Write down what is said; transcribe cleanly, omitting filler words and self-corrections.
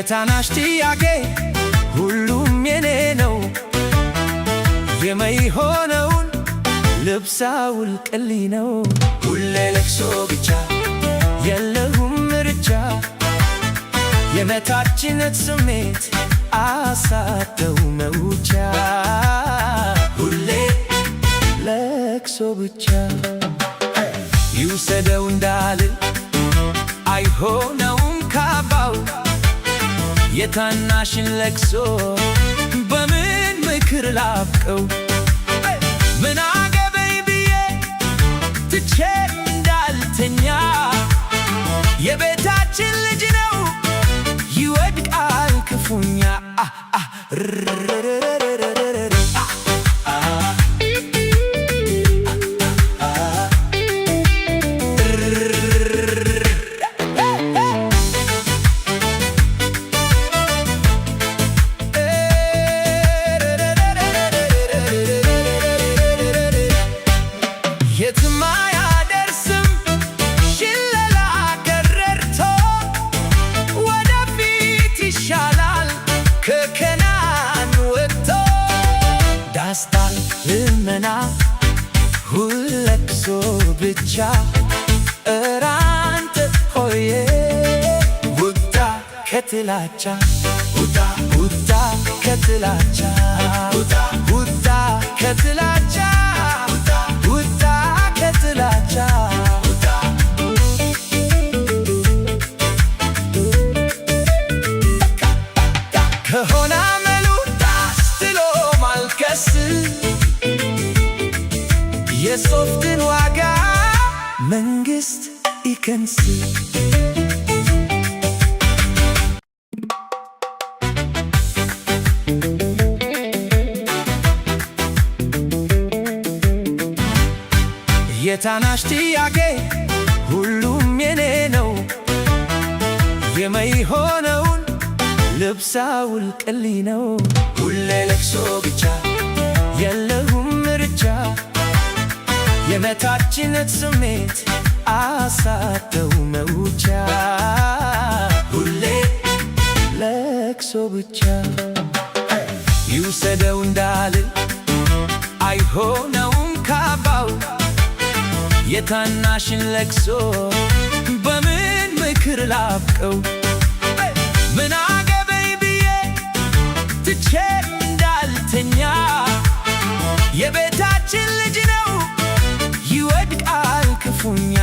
የታናሽ ጥያቄ ሁሉም የኔ ነው። የማይሆነውን ልብስ አውልቅልኝ ነው። ሁሌ ለቅሶ ብቻ የለሁም ምርጫ። የመታችነት ስሜት አሳተው መውጫ። ሁሌ ለቅሶ ብቻ ይውሰደው እንዳልል አይሆነውም ካባው። የታናሽን ለቅሶ በምን ምክር ላብቀው? ምን አገበኝ ብዬ ትቼ እንዳልተኛ። የቤታችን ልጅ ነው ይወድቃል ክፉኛ። የትም አያደርስም ሽለላ ገረርቶ። ወደፊት ይሻላል ከከናን ወጥቶ። ዳስታል ልመና ሁለቅሶ ብቻ። እራንተ ሆዬ ውጣ ከጥላቻ። ውጣ ውጣ ከጥላቻ። ውጣ ከጥላቻ። ከሆነ አመሉ ታስትሎ ማልቀስ። የሶፍትን ዋጋ መንግሥት ይከንስ። የታናሽ ጥያቄ ሁሉም የኔ ነው። የማይሆነውን ልብስ አውልቅልኝ ነው። ሁሌ ለቅሶ ብቻ የለሁም ምርጫ። የመታችነት ስሜት አሳተው መውጫ። ሁሌ ለቅሶ ብቻ ይውሰደው እንዳልል አይሆነውም ካባው። የታናሽን ለቅሶ በምን ምክር ላብቀው? ምን አገበኝ ብዬ ትቼ እንዳልተኛ። የቤታችን ልጅ ነው ይወድቃል ክፉኛ።